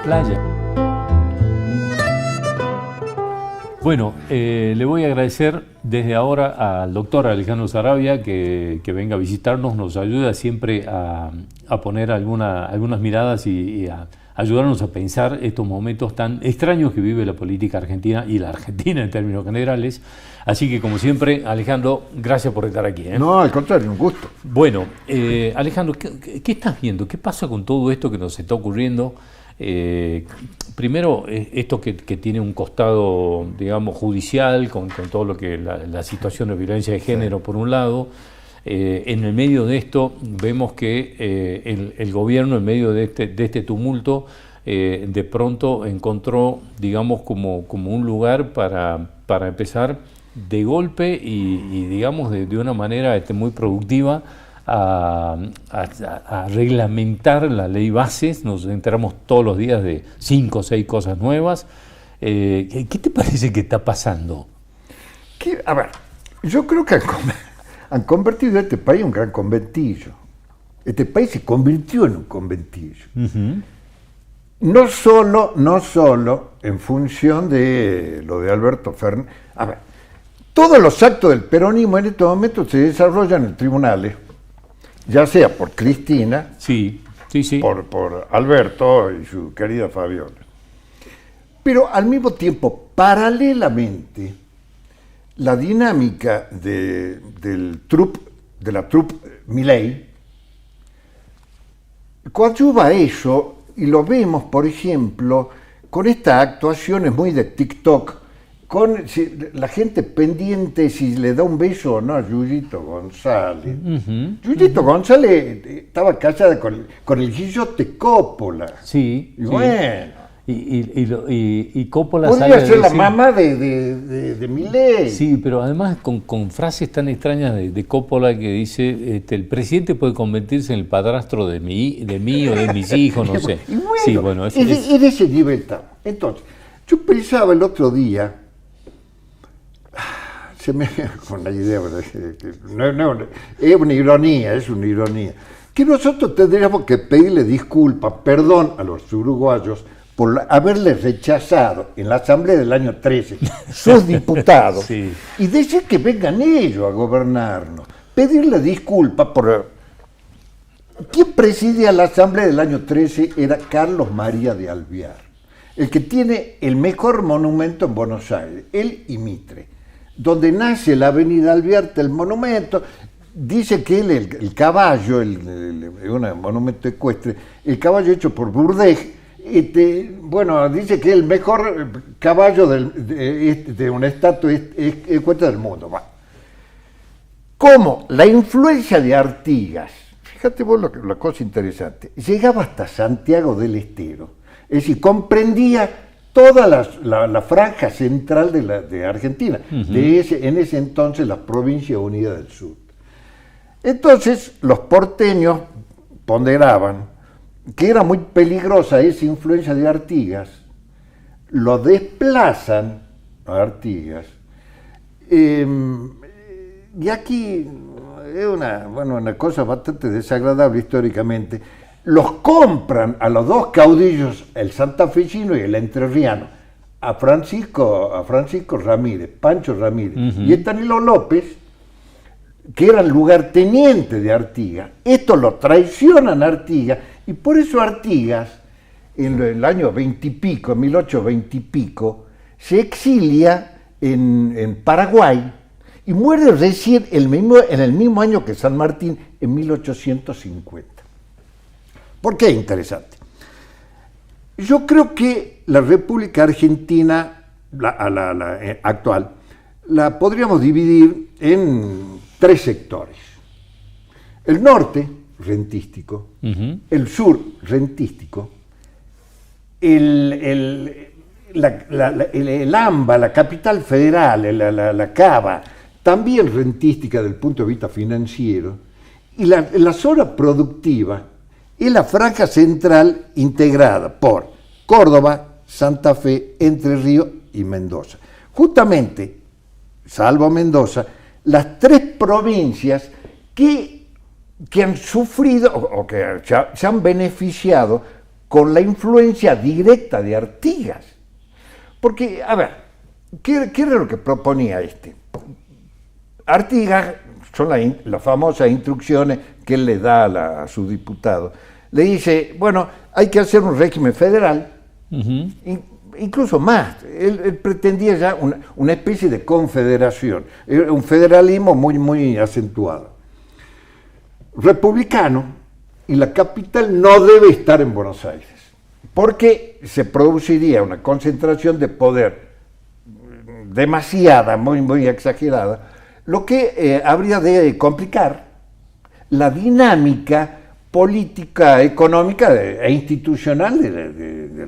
Playa. Bueno, le voy a agradecer desde ahora al doctor Alejandro Saravia que venga a visitarnos, nos ayuda siempre a poner algunas miradas y a ayudarnos a pensar estos momentos tan extraños que vive la política argentina y la Argentina en términos generales. Así que, como siempre, Alejandro, gracias por estar aquí. No, al contrario, un gusto. Bueno, Alejandro, ¿qué estás viendo? ¿Qué pasa con todo esto que nos está ocurriendo? Primero, esto que tiene un costado, digamos, judicial, con todo lo que la situación de violencia de género, por un lado. En el medio de esto, vemos que el gobierno, en medio de este tumulto, de pronto encontró, digamos, como un lugar para empezar de golpe y digamos, de una manera muy productiva, a reglamentar la ley bases. Nos enteramos todos los días de 5 o 6 cosas nuevas. ¿Qué te parece que está pasando? A ver, yo creo que han convertido este país en un gran conventillo. Este país se convirtió en un conventillo. Uh-huh. No solo en función de lo de Alberto Fernández. A ver, todos los actos del peronismo en estos momentos se desarrollan en tribunales, ya sea por Cristina, sí. por Alberto y su querida Fabiola. Pero al mismo tiempo, paralelamente, la dinámica de la troupe Milei coadyuva a eso, y lo vemos, por ejemplo, con estas actuaciones muy de TikTok, con la gente pendiente si le da un beso o no a Yuyito González. Uh-huh, Yuyito González estaba casada con el Guillote Coppola. Sí. Y bueno. Y Coppola podría ser la mamá de Milei. Sí, pero además con frases tan extrañas de Coppola que dice el presidente puede convertirse en el padrastro de mí o de mis hijos, no sé. Y bueno, sí, bueno, es de ese nivel está. Entonces, yo pensaba el otro día, se me con la idea, es una ironía, que nosotros tendríamos que pedirle disculpas, perdón a los uruguayos por haberle rechazado en la Asamblea del año 13 sus diputados, sí, y decir que vengan ellos a gobernarnos, pedirle disculpas por... ¿Quién presidía la Asamblea del año 13? Era Carlos María de Alvear, el que tiene el mejor monumento en Buenos Aires, él y Mitre, donde nace la avenida Alvear, el monumento. Dice que él, el caballo, un monumento ecuestre, el caballo hecho por Bourdais, dice que es el mejor caballo de una estatua ecuestre del mundo. Va. Como la influencia de Artigas, fíjate vos la cosa interesante, llegaba hasta Santiago del Estero, es decir, comprendía toda la franja central de Argentina, uh-huh, en ese entonces las Provincias Unidas del Sur. Entonces los porteños ponderaban que era muy peligrosa esa influencia de Artigas, lo desplazan a Artigas, y aquí es una cosa bastante desagradable históricamente. Los compran a los dos caudillos, el santafesino y el entrerriano, a Francisco Ramírez, Pancho Ramírez, uh-huh, y Estanilo López, que era el lugarteniente de Artigas. Esto lo traicionan a Artigas, y por eso Artigas, en el año 20 y pico, en 1820 y pico, se exilia en Paraguay y muere recién en el mismo año que San Martín, en 1850. ¿Por qué es interesante? Yo creo que la República Argentina, la actual, la podríamos dividir en 3 sectores. El norte, rentístico, uh-huh, el sur, rentístico, el AMBA, la capital federal, la Cava, también rentística desde el punto de vista financiero, y la zona productiva es la franja central integrada por Córdoba, Santa Fe, Entre Ríos y Mendoza. Justamente, salvo Mendoza, las 3 provincias que han sufrido o que se han beneficiado con la influencia directa de Artigas. Porque, a ver, ¿qué era lo que proponía este? Artigas, son las famosas instrucciones que él le da a su diputado. Le dice, bueno, hay que hacer un régimen federal, incluso más. Él pretendía ya una especie de confederación, un federalismo muy, muy acentuado. Republicano, y la capital no debe estar en Buenos Aires, porque se produciría una concentración de poder demasiada, muy, muy exagerada, lo que habría de complicar la dinámica política, económica e institucional de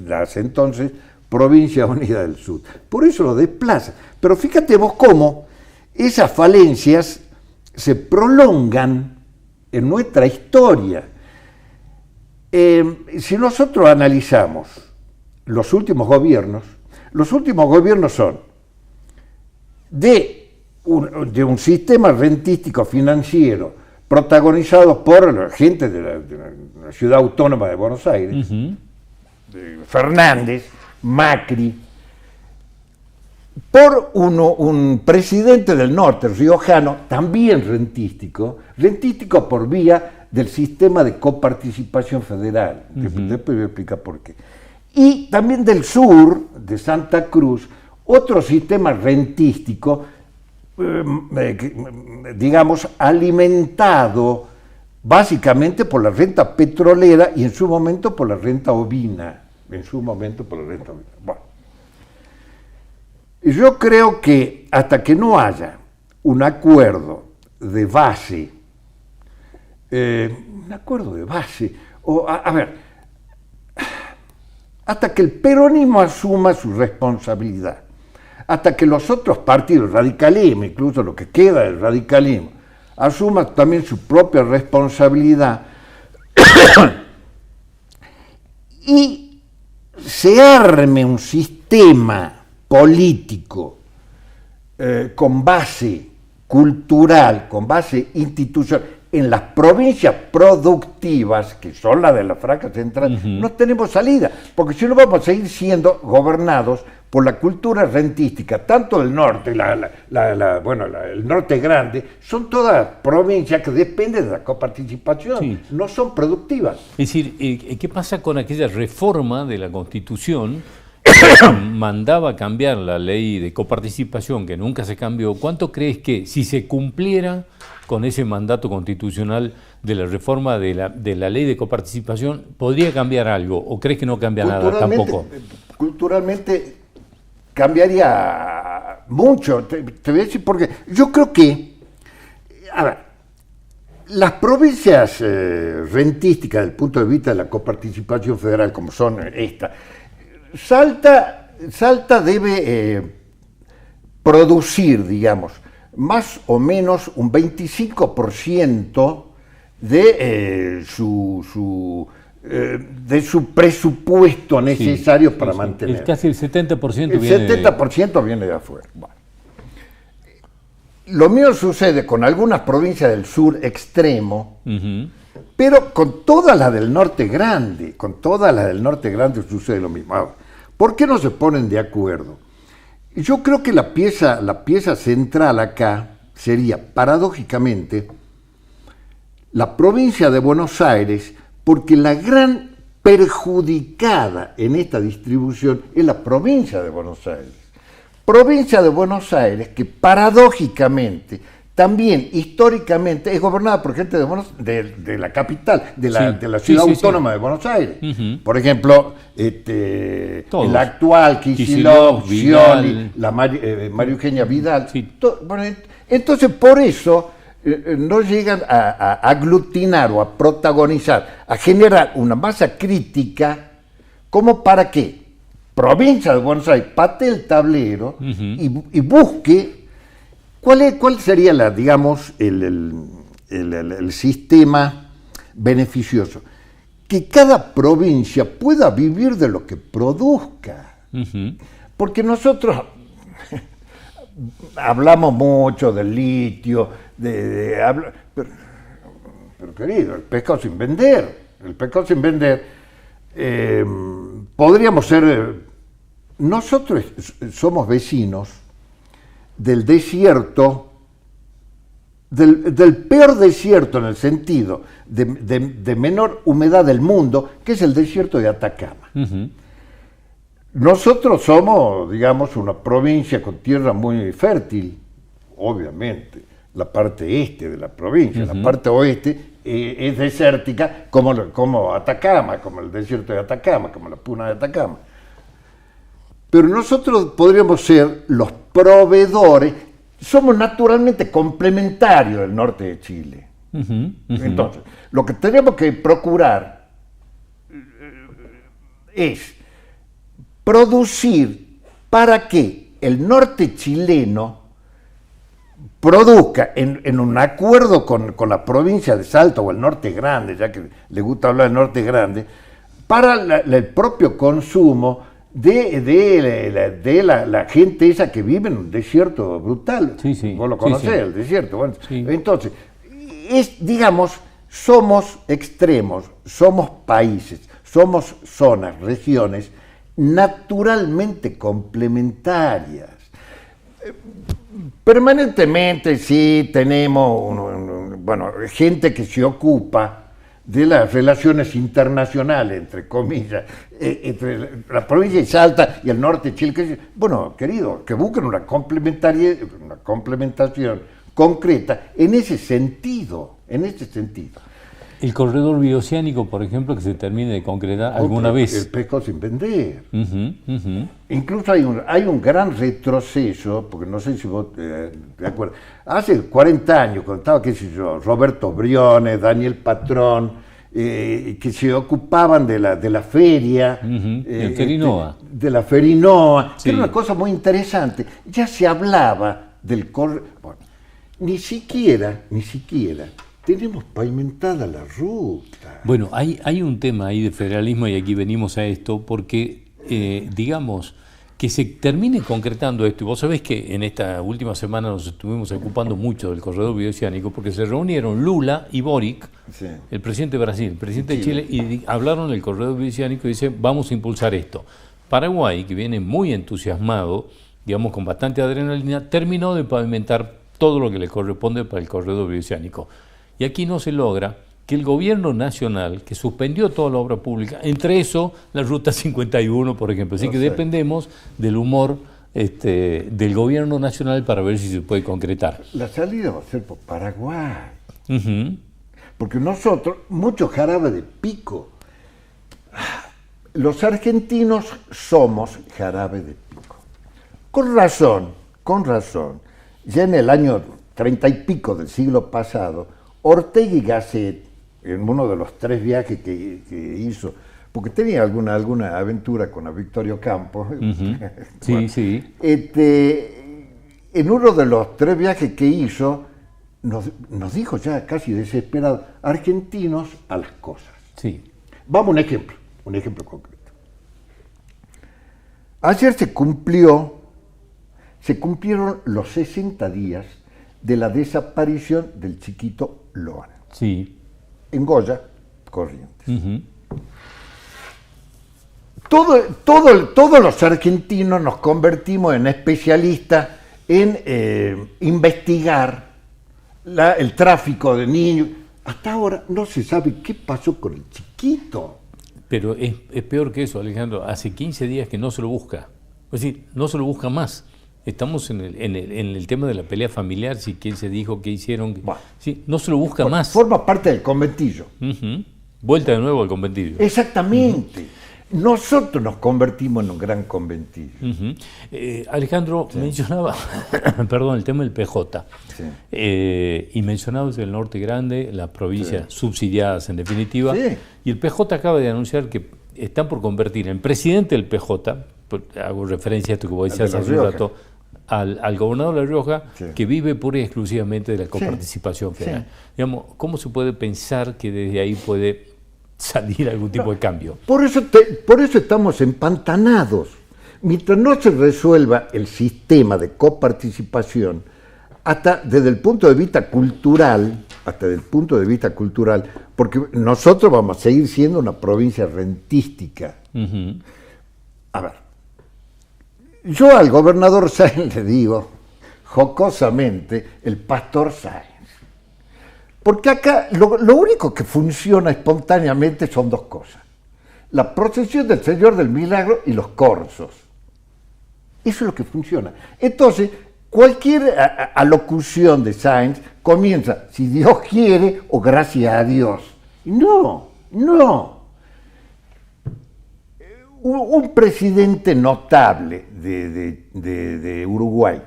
las entonces Provincias Unidas del Sur. Por eso lo desplaza. Pero fíjate vos cómo esas falencias se prolongan en nuestra historia. Si nosotros analizamos los últimos gobiernos son de un sistema rentístico financiero protagonizado por la gente de la ciudad autónoma de Buenos Aires, Fernández, Macri, por un presidente del norte, riojano, también rentístico por vía del sistema de coparticipación federal. Después voy a explicar por qué. Y también del sur, de Santa Cruz, otro sistema rentístico, digamos, alimentado básicamente por la renta petrolera y en su momento por la renta ovina. Bueno, yo creo que hasta que no haya un acuerdo de base, hasta que el peronismo asuma su responsabilidad, hasta que los otros partidos, el radicalismo, incluso lo que queda del radicalismo, asuman también su propia responsabilidad y se arme un sistema político con base cultural, con base institucional, en las provincias productivas, que son las de la franja central, no tenemos salida, porque si no vamos a seguir siendo gobernados por la cultura rentística, tanto del norte, el norte grande, son todas provincias que dependen de la coparticipación, no son productivas. Es decir, ¿qué pasa con aquella reforma de la Constitución que mandaba cambiar la ley de coparticipación, que nunca se cambió? ¿Cuánto crees que, si se cumpliera con ese mandato constitucional de la reforma de la ley de coparticipación, podría cambiar algo? ¿O crees que no cambia nada tampoco? Culturalmente cambiaría mucho, te voy a decir porque yo creo que, a ver, las provincias rentísticas, desde el punto de vista de la coparticipación federal, como son estas, Salta debe producir, digamos, más o menos un 25% de su presupuesto necesario para mantener. Casi el 70% viene de... 70% viene de afuera. Bueno. Lo mismo sucede con algunas provincias del sur extremo, pero con todas las del norte grande, sucede lo mismo. Ahora, ¿por qué no se ponen de acuerdo? Yo creo que la pieza central acá sería, paradójicamente, la provincia de Buenos Aires, porque la gran perjudicada en esta distribución es la provincia de Buenos Aires. Provincia de Buenos Aires que paradójicamente, también históricamente, es gobernada por gente de la capital, de la ciudad autónoma de Buenos Aires. Por ejemplo, el actual Kicillof, Scioli, María Eugenia Vidal. Bueno, entonces, por eso no llegan a aglutinar o a protagonizar, a generar una masa crítica como para que provincia de Buenos Aires patee el tablero y busque cuál sería el sistema beneficioso. Que cada provincia pueda vivir de lo que produzca. Porque nosotros hablamos mucho del litio, pero querido, el pescado sin vender. el pescado sin vender, podríamos ser, nosotros somos vecinos del desierto, del peor desierto en el sentido de menor humedad del mundo, que es el desierto de Atacama. Ujú. Nosotros somos, digamos, una provincia con tierra muy fértil, obviamente, la parte este de la provincia, la parte oeste es desértica como Atacama, como el desierto de Atacama, como la puna de Atacama. Pero nosotros podríamos ser los proveedores, somos naturalmente complementarios del norte de Chile. Ujú, ujú. Entonces, lo que tenemos que procurar es producir para que el norte chileno produzca en un acuerdo con la provincia de Salta o el norte grande, ya que le gusta hablar del norte grande, para el propio consumo de la gente esa que vive en un desierto brutal. Sí, sí. Vos lo conocés, Sí, sí. el desierto. Bueno, Sí. entonces, digamos, somos extremos, somos países, somos zonas, regiones naturalmente complementarias. Permanentemente sí tenemos gente que se ocupa de las relaciones internacionales, entre comillas, entre la provincia de Salta y el norte de Chile. Bueno, querido, que busquen una complementación concreta en ese sentido. El corredor bioceánico, por ejemplo, que se termine de concretar alguna vez. El pescado sin vender. Ujú, ujú. Incluso hay un gran retroceso, porque no sé si vos te acuerdas, hace 40 años, cuando estaba, qué sé yo, Roberto Briones, Daniel Patrón, que se ocupaban de la feria. Ujú, el Ferinoa. De la Ferinoa, Sí. que era una cosa muy interesante. Ya se hablaba del corredor. Bueno, ni siquiera tenemos pavimentada la ruta. Bueno, hay un tema ahí de federalismo y aquí venimos a esto porque, digamos, que se termine concretando esto. Y vos sabés que en esta última semana nos estuvimos ocupando mucho del corredor bioceánico porque se reunieron Lula y Boric, Sí. el presidente de Brasil, el presidente de Chile, y hablaron del corredor bioceánico y dicen, vamos a impulsar esto. Paraguay, que viene muy entusiasmado, digamos, con bastante adrenalina, terminó de pavimentar todo lo que le corresponde para el corredor bioceánico. Y aquí no se logra que el gobierno nacional, que suspendió toda la obra pública, entre eso la Ruta 51, por ejemplo. Así que dependemos del humor del gobierno nacional para ver si se puede concretar. La salida va a ser por Paraguay. Ujú. Porque nosotros, mucho jarabe de pico. Los argentinos somos jarabe de pico. Con razón, ya en el año 30 y pico del siglo pasado, Ortega y Gasset, en uno de los 3 viajes que hizo, porque tenía alguna aventura con la Victorio Campos, Ujú. Sí, bueno, sí. en uno de los 3 viajes que hizo, nos dijo ya casi desesperado, argentinos a las cosas. Sí. Vamos a un ejemplo concreto. Ayer se cumplieron los 60 días de la desaparición del chiquito Loan, Sí. en Goya, Corrientes. Ujú. Todos los argentinos nos convertimos en especialistas en investigar el tráfico de niños. Hasta ahora no se sabe qué pasó con el chiquito. Pero es peor que eso, Alejandro. Hace 15 días que no se lo busca. Es decir, no se lo busca más. Estamos en el tema de la pelea familiar, si quién se dijo, qué hicieron. Bueno. Sí, no se lo busca más. Forma parte del conventillo. Ujú. Vuelta de nuevo al conventillo. Exactamente. Nosotros nos convertimos en un gran conventillo. Ujú. Alejandro mencionaba, perdón, el tema del PJ. Sí. Y mencionabas el Norte Grande, las provincias subsidiadas en definitiva. Sí. Y el PJ acaba de anunciar que están por convertir en presidente del PJ, hago referencia a esto que vos decías de La hace un Rioja. rato, al gobernador de La Rioja, Sí. que vive pura y exclusivamente de la coparticipación federal. Digamos, ¿cómo se puede pensar que desde ahí puede salir algún tipo de cambio? Por eso estamos empantanados. Mientras no se resuelva el sistema de coparticipación, hasta desde el punto de vista cultural, porque nosotros vamos a seguir siendo una provincia rentística. Ujú. A ver, yo al gobernador Sáenz le digo, jocosamente, el pastor Sáenz. Porque acá lo único que funciona espontáneamente son dos cosas. La procesión del Señor del Milagro y los corzos. Eso es lo que funciona. Entonces, cualquier alocución de Sáenz comienza, si Dios quiere o gracias a Dios. No. Un presidente notable de Uruguay,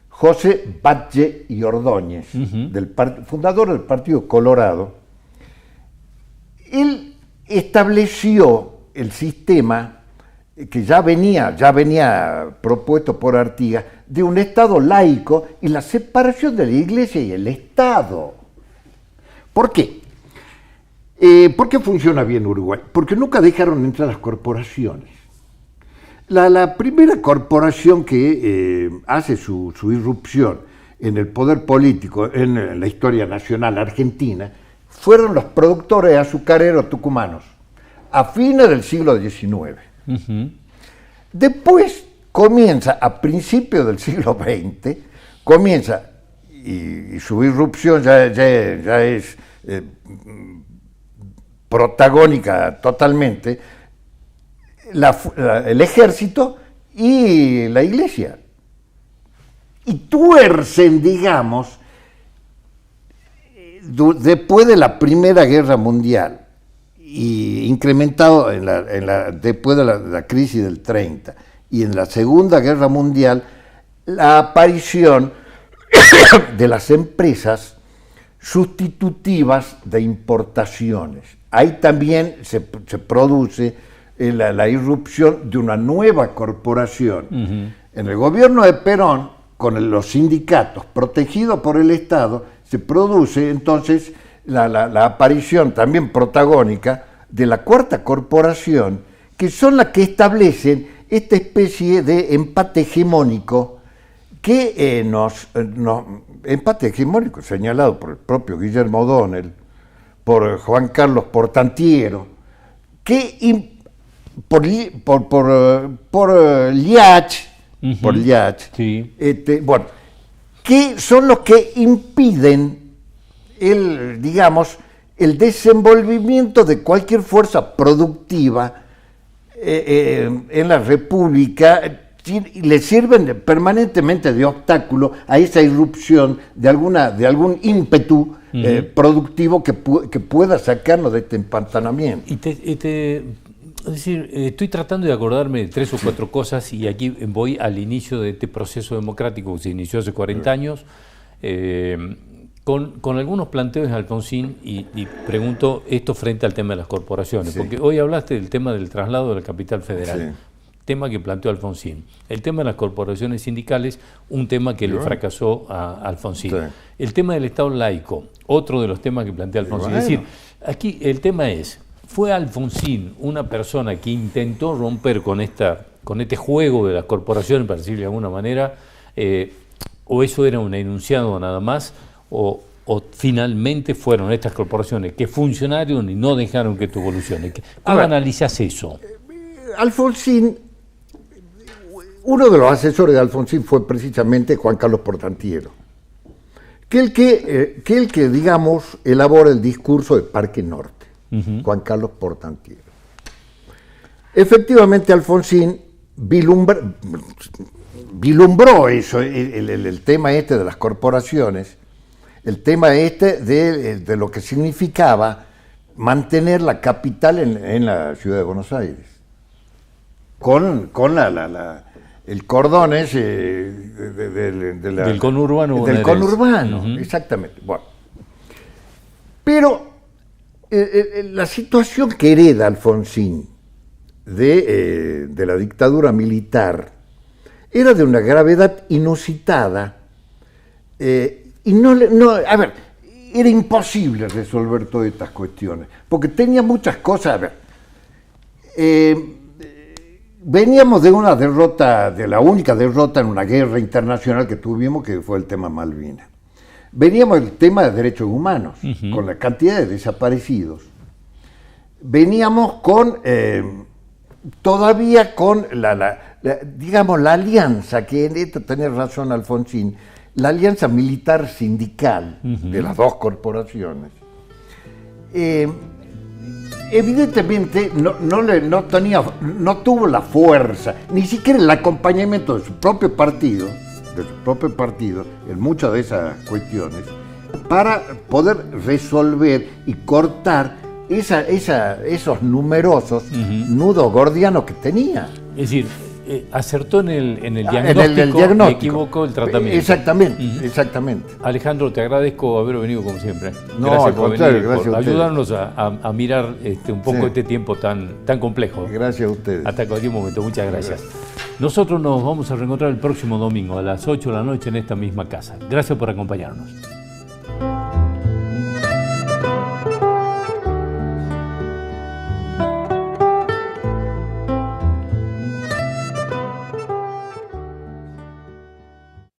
José Batlle y Ordóñez, fundador del Partido Colorado, él estableció el sistema que ya venía propuesto por Artigas, de un Estado laico y la separación de la Iglesia y el Estado. ¿Por qué? ¿Por qué funciona bien Uruguay? Porque nunca dejaron entrar las corporaciones. La primera corporación que hace su irrupción en el poder político en la historia nacional argentina fueron los productores azucareros tucumanos, a fines del siglo XIX. Uh-huh. Después comienza, a principios del siglo XX, y su irrupción ya es protagónica totalmente, el ejército y la iglesia. Y tuercen, digamos, después de la Primera Guerra Mundial, y incrementado después de la crisis del 30, y en la Segunda Guerra Mundial, la aparición de las empresas sustitutivas de importaciones. Ahí también se produce la irrupción de una nueva corporación. Uh-huh. En el gobierno de Perón, con los sindicatos protegidos por el Estado, se produce entonces la aparición también protagónica de la cuarta corporación, que son las que establecen esta especie de empate hegemónico que empate hegemónico señalado por el propio Guillermo O'Donnell, por Juan Carlos Portantiero, que por Liach, uh-huh, por Liach, sí, que son los que impiden el desenvolvimiento de cualquier fuerza productiva en la República. Le sirven permanentemente de obstáculo a esa irrupción de algún ímpetu productivo que pueda sacarnos de este empantanamiento. Es decir, estoy tratando de acordarme de 3 o 4 cosas, y aquí voy al inicio de este proceso democrático que se inició hace 40 años, con algunos planteos de Alfonsín, y pregunto esto frente al tema de las corporaciones, sí, porque hoy hablaste del tema del traslado de la capital federal. Sí. Tema que planteó Alfonsín. El tema de las corporaciones sindicales, un tema que le fracasó a Alfonsín. Sí. El tema del Estado laico, otro de los temas que plantea Alfonsín. Bueno. Es decir, aquí el tema es, ¿fue Alfonsín una persona que intentó romper con este juego de las corporaciones, para decirlo de alguna manera, o eso era un enunciado nada más, o finalmente fueron estas corporaciones que funcionaron y no dejaron que esto evolucione? ¿Cómo analizás eso? Alfonsín, uno de los asesores de Alfonsín fue precisamente Juan Carlos Portantiero, que el que digamos, elabora el discurso de Parque Norte, uh-huh, Juan Carlos Portantiero. Efectivamente, Alfonsín vilumbró eso, el tema este de las corporaciones, el tema este de lo que significaba mantener la capital en la ciudad de Buenos Aires, con el cordón ese del conurbano. Del conurbano, uh-huh, exactamente. Bueno. Pero la situación que hereda Alfonsín de la dictadura militar era de una gravedad inusitada, era imposible resolver todas estas cuestiones, porque tenía muchas cosas. A ver, veníamos de una derrota, de la única derrota en una guerra internacional que tuvimos, que fue el tema Malvinas. Veníamos del tema de derechos humanos, con la cantidad de desaparecidos. Veníamos con, todavía con digamos, la alianza, que en esto tenés razón Alfonsín, la alianza militar sindical de las dos corporaciones. Evidentemente no tuvo la fuerza, ni siquiera el acompañamiento de su propio partido, en muchas de esas cuestiones, para poder resolver y cortar esos numerosos nudos gordianos que tenía. Es decir, acertó en el diagnóstico, me equivocó el tratamiento. Exactamente. Alejandro, te agradezco haber venido como siempre. No, gracias al por contrario, venir, gracias por a ustedes. ayudarnos a mirar un poco este tiempo tan complejo. Gracias a ustedes. Hasta cualquier momento, muchas gracias. Nosotros nos vamos a reencontrar el próximo domingo a las 8 de la noche en esta misma casa. Gracias por acompañarnos.